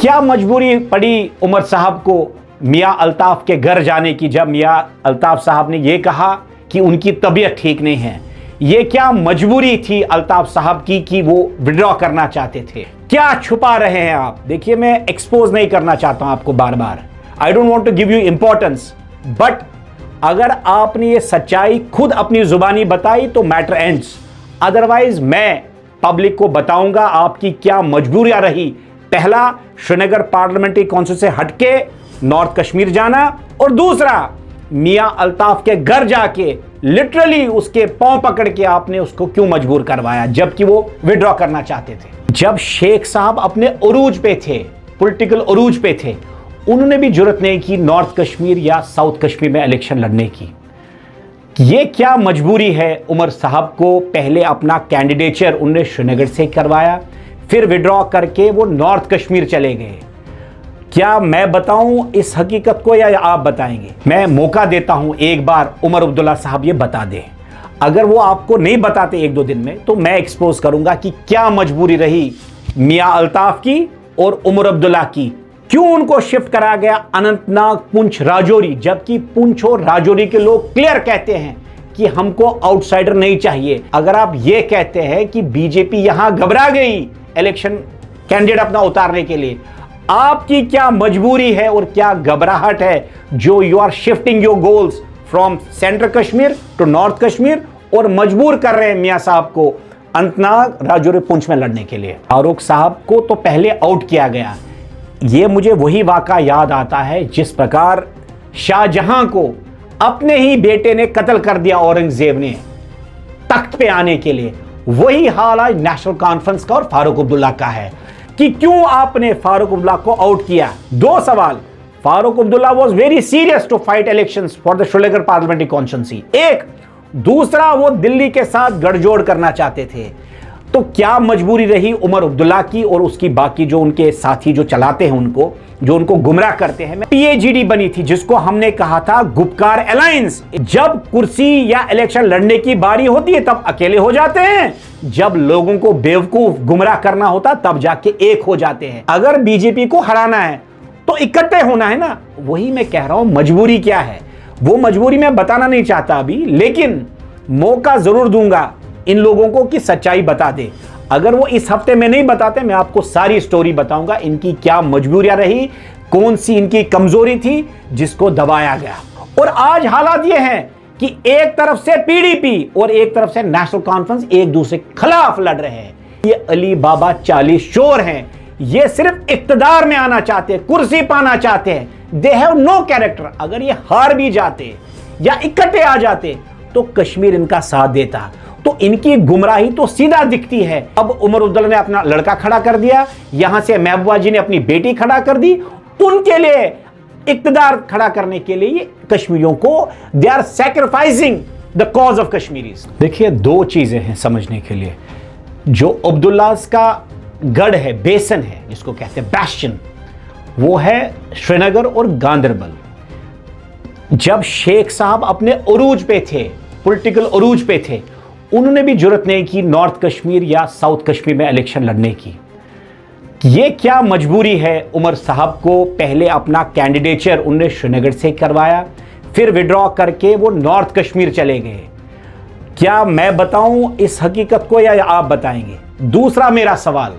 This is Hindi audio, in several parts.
क्या मजबूरी पड़ी उमर साहब को मियां अल्ताफ के घर जाने की, जब मियां अल्ताफ साहब ने यह कहा कि उनकी तबीयत ठीक नहीं है? ये क्या मजबूरी थी अल्ताफ साहब की कि वो विड्रॉ करना चाहते थे? क्या छुपा रहे हैं आप? देखिए, मैं एक्सपोज नहीं करना चाहता हूं आपको बार बार, I don't want to give you importance, but अगर आपने ये सच्चाई खुद अपनी जुबानी बताई तो मैटर एंड्स। अदरवाइज मैं पब्लिक को बताऊंगा आपकी क्या मजबूरियां रही। पहला, श्रीनगर पार्लियामेंट्री काउंसिल से हटके नॉर्थ कश्मीर जाना, और दूसरा, मियां अल्ताफ के घर जाके लिटरली उसके पांव पकड़ के आपने उसको क्यों मजबूर करवाया, जबकि वो विड्रॉ करना चाहते थे? जब शेख साहब अपने उरूज पे थे, पॉलिटिकल उरूज पे थे, उन्होंने भी जुर्रत नहीं की नॉर्थ कश्मीर या साउथ कश्मीर में इलेक्शन लड़ने की। ये क्या मजबूरी है उमर साहब को? पहले अपना कैंडिडेचर उन्होंने श्रीनगर से करवाया, फिर विड्रॉ करके वो नॉर्थ कश्मीर चले गए। क्या मैं बताऊं इस हकीकत को या आप बताएंगे? मैं मौका देता हूं एक बार उमर अब्दुल्ला साहब ये बता दें। अगर वो आपको नहीं बताते एक दो दिन में, तो मैं एक्सपोज करूंगा कि क्या मजबूरी रही मियां अल्ताफ की और उमर अब्दुल्ला की। क्यों उनको शिफ्ट करा गया अनंतनाग, पुंछ, राजौरी, जबकि पुंछ और राजौरी के लोग क्लियर कहते हैं कि हमको आउटसाइडर नहीं चाहिए। अगर आप ये कहते हैं कि बीजेपी यहां घबरा गई इलेक्शन कैंडिडेट अपना उतारने के लिए, आपकी क्या मजबूरी है और क्या घबराहट है जो you are shifting your goals from central Kashmir to north Kashmir और मजबूर कर रहे हैं मियां साहब को अनंतनाग, राजौरी, पुंछ में लड़ने के लिए? फारूक साहब को तो पहले आउट किया गया। ये मुझे वही वाक़ा याद आता है जिस प्रकार शाहजहां को अपने ही बेटे ने कत्ल कर दिया औरंगजेब ने तख्त पे आने के लिए। वही हाल आज नेशनल कॉन्फ्रेंस का और फारूक अब्दुल्ला का है कि क्यों आपने फारूक अब्दुल्ला को आउट किया। दो सवाल। Farooq Abdullah was very serious to fight elections for the Srinagar parliamentary constituency, एक। दूसरा, वो दिल्ली के साथ गठजोड़ करना चाहते थे। तो क्या मजबूरी रही उमर अब्दुल्ला की और उसकी बाकी जो उनके साथी जो चलाते हैं उनको, जो उनको गुमराह करते हैं? पीएजीडी बनी थी जिसको हमने कहा था गुपकार अलायंस। जब कुर्सी या इलेक्शन लड़ने की बारी होती है तब अकेले हो जाते हैं, जब लोगों को बेवकूफ गुमराह करना होता तब जाके एक हो जाते हैं। अगर बीजेपी को हराना है तो इकट्ठे होना है ना। वही मैं कह रहा हूं, मजबूरी क्या है वो मजबूरी मैं बताना नहीं चाहता अभी, लेकिन मौका जरूर दूंगा इन लोगों को कि सच्चाई बता दे। अगर वो इस हफ्ते में नहीं बताते, मैं आपको सारी स्टोरी बताऊंगा, इनकी क्या मजबूरियां रही, कौन सी इनकी कमजोरी थी जिसको दबाया गया। और आज हालात ये हैं कि एक तरफ से पीडीपी और एक तरफ से नेशनल कॉन्फ्रेंस एक दूसरे के खिलाफ लड़ रहे हैं। ये अली बाबा 40 चोर हैं। ये सिर्फ इक्तदार में आना चाहते हैं, कुर्सी पाना चाहते हैं। They have no character. अगर ये हार भी जाते या इकट्ठे आ जाते तो कश्मीर इनका साथ देता। तो इनकी गुमराही तो सीधा दिखती है। अब उमर अब्दुल्ला ने अपना लड़का खड़ा कर दिया, यहां से महबूबा जी ने अपनी बेटी खड़ा कर दी। उनके लिए इक्तदार खड़ा करने के लिए कश्मीरियों को they are sacrificing the cause of Kashmiris. देखिए, दो चीजें हैं समझने के लिए। जो अब्दुल्लास का गढ़ है, बेसन है, जिसको कहते हैं बैस्शन, वो है श्रीनगर और गांदरबल। जब शेख साहब अपने उरूज पे थे, पॉलिटिकल उरूज पे थे, उन्होंने भी जुर्रत नहीं की नॉर्थ कश्मीर या साउथ कश्मीर में इलेक्शन लड़ने की। ये क्या मजबूरी है उमर साहब को? पहले अपना कैंडिडेचर उन्होंने श्रीनगर से करवाया, फिर विड्रॉ करके वो नॉर्थ कश्मीर चले गए। क्या मैं बताऊं इस हकीकत को या आप बताएंगे? दूसरा मेरा सवाल,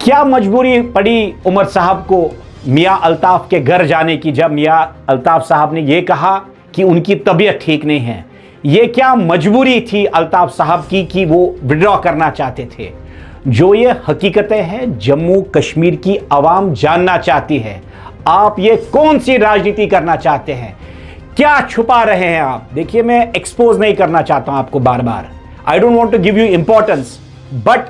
क्या मजबूरी पड़ी उमर साहब को मियां अल्ताफ के घर जाने की, जब मियां अल्ताफ साहब ने यह कहा कि उनकी तबीयत ठीक नहीं है? ये क्या मजबूरी थी अल्ताफ साहब की कि वो विड्रॉ करना चाहते थे? जो ये हकीकतें हैं जम्मू कश्मीर की आवाम जानना चाहती है। आप ये कौन सी राजनीति करना चाहते हैं? क्या छुपा रहे हैं आप? देखिए, मैं एक्सपोज नहीं करना चाहता हूं आपको बार बार, I don't want to give you importance, but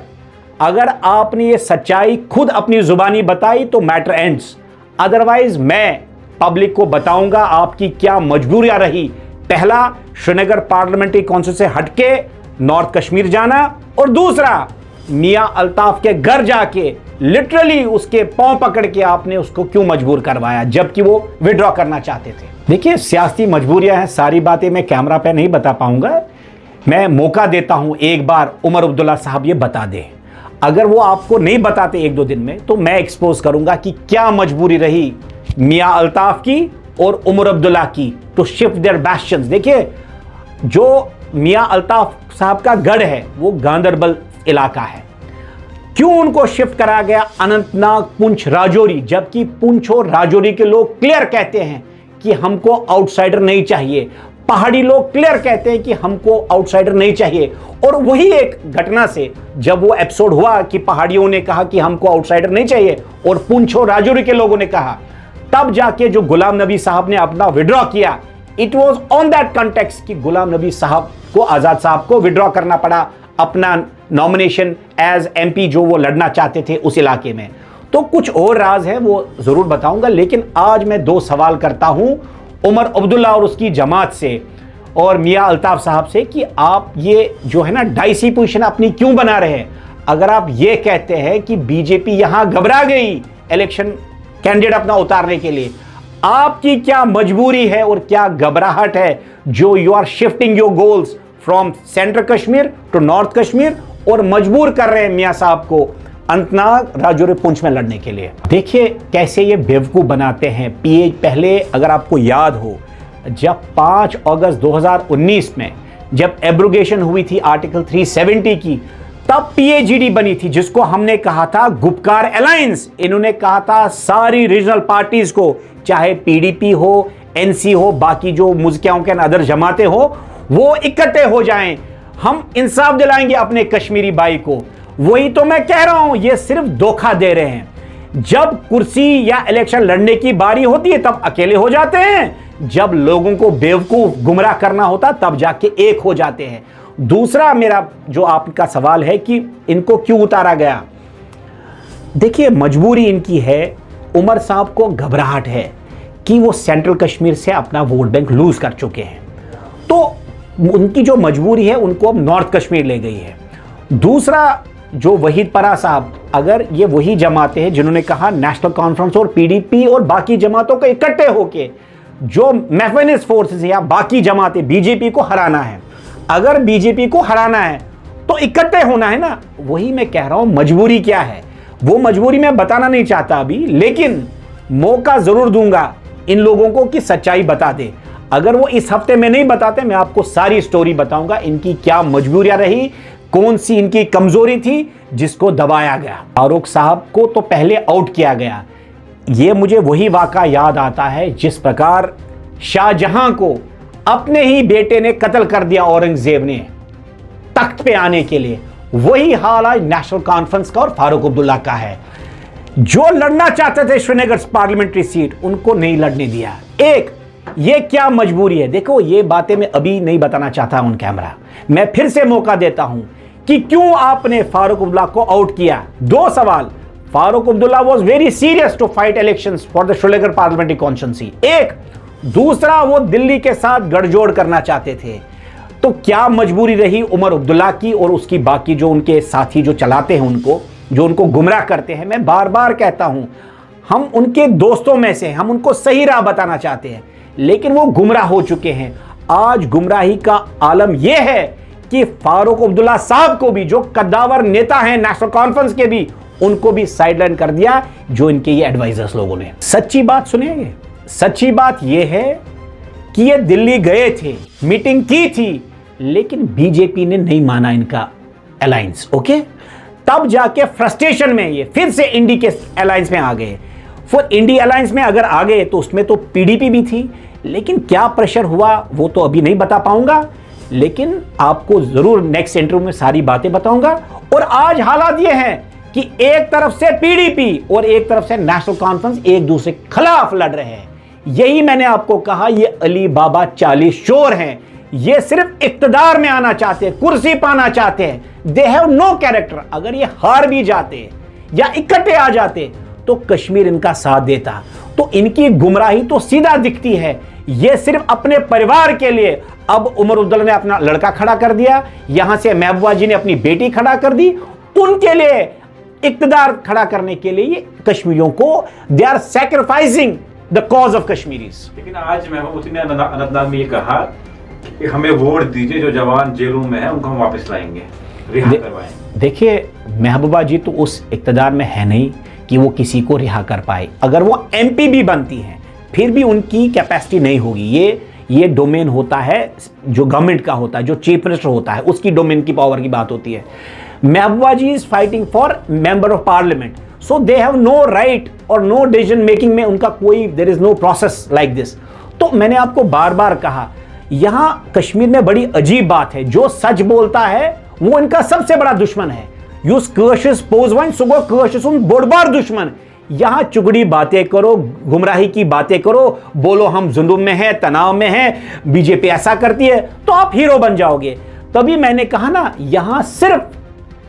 अगर आपने ये सच्चाई खुद अपनी जुबानी बताई तो मैटर एंड्स। अदरवाइज मैं पब्लिक को बताऊंगा आपकी क्या मजबूरियां रही। पहला, श्रीनगर पार्लियामेंट्री काउंसिल से हटके नॉर्थ कश्मीर जाना, और दूसरा, मियां अल्ताफ के घर जाके लिटरली उसके पांव पकड़ के आपने उसको क्यों मजबूर करवाया, जबकि वो विड्रॉ करना चाहते थे? देखिए, सियासी मजबूरियां हैं, सारी बातें मैं कैमरा पे नहीं बता पाऊंगा। मैं मौका देता हूं एक बार उमर अब्दुल्ला साहब ये बता दें। अगर वो आपको नहीं बताते एक दो दिन में, तो मैं एक्सपोज करूंगा कि क्या मजबूरी रही मियां अल्ताफ की और उमर अब्दुल्ला की टू शिफ्ट देयर बैस्टियंस। देखिए, जो मियां अल्ताफ साहब का गढ़ है वो गांदरबल इलाका है, क्यों उनको शिफ्ट करा गया अनंतनाग, पुंछ, राजौरी, जबकि पुंछ और राजौरी के लोग क्लियर कहते हैं कि हमको आउटसाइडर नहीं चाहिए, पहाड़ी लोग क्लियर कहते हैं कि हमको आउटसाइडर नहीं चाहिए। और वही एक घटना से जब वो एपिसोड हुआ कि पहाड़ियों ने कहा कि हमको आउटसाइडर नहीं चाहिए और पुंछ और राजौरी के लोगों ने कहा, तब जाके जो गुलाम नबी साहब ने अपना विड्रॉ किया, it was on that context कि गुलाम नबी साहब को, आजाद साहब को विड्रॉ करना पड़ा अपना नॉमिनेशन एज एमपी जो वो लड़ना चाहते थे उस इलाके में। तो कुछ और राज है वो जरूर बताऊंगा, लेकिन आज मैं दो सवाल करता हूं उमर अब्दुल्ला और उसकी जमात से और मियां अल्ताफ साहब से कि आप ये जो है ना डाइसी पोजीशन अपनी क्यों बना रहे हैं। अगर आप ये कहते हैं कि बीजेपी यहां घबरा गई इलेक्शन कैंडिडेट अपना उतारने के लिए, आपकी क्या मजबूरी है और क्या घबराहट है जो you are shifting your goals from central Kashmir to north Kashmir और मजबूर कर रहे हैं मियां साहब को अनंतनाग, राजौरी, पुंछ में लड़ने के लिए। देखिए कैसे ये बेवकूफ बनाते हैं। पहले अगर आपको याद हो, जब 5 अगस्त 2019 में जब एब्रोगेशन हुई थी आर्टिकल 370 की, तब पीएजीडी बनी थी जिसको हमने कहा था गुपकार अलायंस। इन्होंने कहा था सारी रीजनल पार्टीज को, चाहे पीडीपी हो, एनसी हो, बाकी जो मुस्लिम के अदर जमातें हो, वो इकट्ठे हो जाएं, हम इंसाफ दिलाएंगे अपने कश्मीरी भाई को। वही तो मैं कह रहा हूं, ये सिर्फ धोखा दे रहे हैं। जब कुर्सी या इलेक्शन लड़ने की बारी होती है तब अकेले हो जाते हैं, जब लोगों को बेवकूफ गुमराह करना होता तब जाके एक हो जाते हैं। दूसरा मेरा जो आपका सवाल है कि इनको क्यों उतारा गया, देखिए मजबूरी इनकी है, उमर साहब को घबराहट है कि वो सेंट्रल कश्मीर से अपना वोट बैंक लूज कर चुके हैं, तो उनकी जो मजबूरी है उनको अब नॉर्थ कश्मीर ले गई है। दूसरा जो वहीद परा साहब, अगर ये वही जमाते हैं जिन्होंने कहा नेशनल कॉन्फ्रेंस और पीडीपी और बाकी जमातों को इकट्ठे होके जो मैफेनिस्ट फोर्सेस या बाकी जमातें बीजेपी को हराना है, अगर बीजेपी को हराना है तो इकट्ठे होना है ना। वही मैं कह रहा हूं, मजबूरी क्या है वो मजबूरी मैं बताना नहीं चाहता अभी, लेकिन मौका जरूर दूंगा इन लोगों को कि सच्चाई बता दे। अगर वो इस हफ्ते में नहीं बताते, मैं आपको सारी स्टोरी बताऊंगा इनकी क्या मजबूरियां रही, कौन सी इनकी कमजोरी थी जिसको दबाया गया। फारूक साहब को तो पहले आउट किया गया। ये मुझे वही वाक़ा याद आता है जिस प्रकार शाहजहां को अपने ही बेटे ने कत्ल कर दिया औरंगजेब ने तख्त पे आने के लिए। वही हाल आज नेशनल कॉन्फ्रेंस का और फारूक अब्दुल्ला का है। जो लड़ना चाहते थे श्रीनगर पार्लियामेंट्री सीट, उनको नहीं लड़ने दिया। एक ये क्या मजबूरी है, देखो ये बातें मैं अभी नहीं बताना चाहता ऑन कैमरा, मैं फिर से मौका देता हूं कि क्यों आपने फारूक अब्दुल्ला को आउट किया। दो सवाल, Farooq Abdullah was very serious to fight elections for the Srinagar parliamentary constituency, एक। दूसरा, वो दिल्ली के साथ गठजोड़ करना चाहते थे। तो क्या मजबूरी रही उमर अब्दुल्ला की और उसकी बाकी जो उनके साथी जो चलाते हैं उनको, जो उनको गुमराह करते हैं। मैं बार बार कहता हूं, हम उनके दोस्तों में से, हम उनको सही राह बताना चाहते हैं, लेकिन वो गुमराह हो चुके हैं। आज गुमराही का आलम यह है कि फारूक अब्दुल्ला साहब को भी, जो कद्दावर नेता हैं नेशनल कॉन्फ्रेंस के भी, उनको भी साइडलाइन कर दिया जो इनके ये एडवाइजर्स लोगों ने। सच्ची बात सुनिए, सच्ची बात यह है कि ये दिल्ली गए थे, मीटिंग की थी, लेकिन बीजेपी ने नहीं माना इनका अलायंस। ओके, तब जाके फ्रस्ट्रेशन में ये फिर से इंडी के अलायंस में आ गए। फिर इंडी अलायंस में अगर आ गए तो उसमें तो पीडीपी भी थी, लेकिन क्या प्रेशर हुआ वो तो अभी नहीं बता पाऊंगा, लेकिन आपको जरूर नेक्स्ट इंटरव्यू में सारी बातें बताऊंगा। और आज हालात ये हैं कि एक तरफ से पीडीपी और एक तरफ से नेशनल कॉन्फ्रेंस एक दूसरे के खिलाफ लड़ रहे हैं। यही मैंने आपको कहा, ये अली बाबा 40 चोर हैं। ये सिर्फ इक्तदार में आना चाहते हैं, कुर्सी पाना चाहते हैं। They have no character. अगर ये हार भी जाते या इकट्ठे आ जाते तो कश्मीर इनका साथ देता। तो इनकी गुमराही तो सीधा दिखती है, ये सिर्फ अपने परिवार के लिए। अब उमर अब्दुल्ला ने अपना लड़का खड़ा कर दिया, यहां से महबूबा जी ने अपनी बेटी खड़ा कर दी, उनके लिए इक्तदार खड़ा करने के लिए ये कश्मीरियों को they are sacrificing the cause of Kashmiris. लेकिन आज महबूबा ने अनंतनाग में ये कहा कि हमें वोट दीजिए, जो जवान जेलों में है उनको हम वापस लाएंगे। रिहा करवाएं। देखिए महबूबा जी तो उस इक़्तिदार में है नहीं कि वो किसी को रिहा कर पाए। अगर वो एमपी भी बनती हैं फिर भी उनकी कैपेसिटी नहीं होगी। ये डोमेन होता है जो गवर्नमेंट का होता है, जो चीफ मिनिस्टर होता है उसकी डोमेन की पावर की बात होती है। Mehbooba ji is fighting for member of parliament, so they have no right और नो डिसीजन मेकिंग में उनका कोई, there is no process like this. तो मैंने आपको बार बार कहा यहां कश्मीर में बड़ी अजीब बात है, जो सच बोलता है वो इनका सबसे बड़ा दुश्मन है। यूस कशिश पोज वन सुगो कशिश बोड़बार दुश्मन। यहां चुगड़ी बातें करो, गुमराही की बातें करो, बोलो हम जुनून में हैं, तनाव में हैं, बीजेपी ऐसा करती है, तो आप हीरो बन जाओगे। तभी मैंने कहा ना, यहां सिर्फ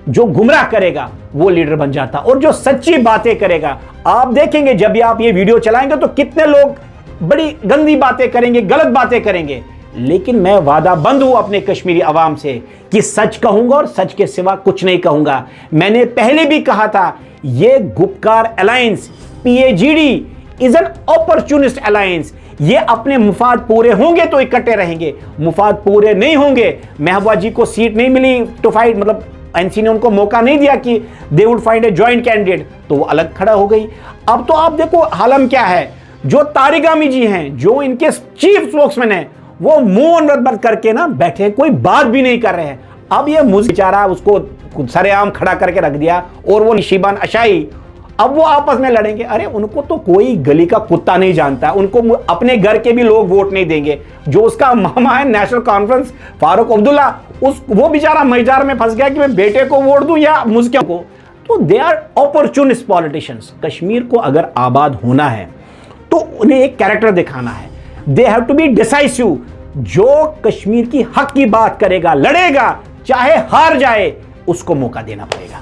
जो गुमराह करेगा वो लीडर बन जाता, और जो सच्ची बातें करेगा, आप देखेंगे जब भी आप ये वीडियो चलाएंगे तो कितने लोग बड़ी गंदी बातें करेंगे, गलत बातें करेंगे, लेकिन मैं वादाबंद हूं अपने कश्मीरी अवाम से कि सच कहूंगा और सच के सिवा कुछ नहीं कहूंगा। मैंने पहले भी कहा था ये Gupkar alliance PAGD is an opportunist alliance. ये अपने मुफाद पूरे होंगे तो इकट्ठे रहेंगे, मुफाद पूरे नहीं होंगे, महबूबा जी को सीट नहीं मिली टू फाइट, मतलब एनसी ने उनको मौका नहीं दिया कि they would find a joint candidate, तो वो अलग खड़ा हो गई। अब तो आप देखो हालम क्या है, जो तारिक आमी जी हैं, जो इनके चीफ स्पोक्समैन हैं, वो मुंह बंद करके ना बैठे, कोई बात भी नहीं कर रहे हैं। अब ये मुझ बेचारा उसको सरेआम खड़ा करके रख दिया, और वो निशिबान अशाई, अब वो आपस में लड़ेंगे। अरे उनको तो कोई गली का कुत्ता नहीं जानता, उनको अपने घर के भी लोग वोट नहीं देंगे। जो उसका मामा है नेशनल कॉन्फ्रेंस फारूक अब्दुल्ला, वो बेचारा मजार में फंस गया कि मैं बेटे को वोट दूं या मुझको को। तो they are opportunist politicians. Kashmir को अगर आबाद होना है तो उन्हें एक कैरेक्टर दिखाना है, they have to be decisive. जो कश्मीर की हक की बात करेगा, लड़ेगा, चाहे हार जाए, उसको मौका देना पड़ेगा।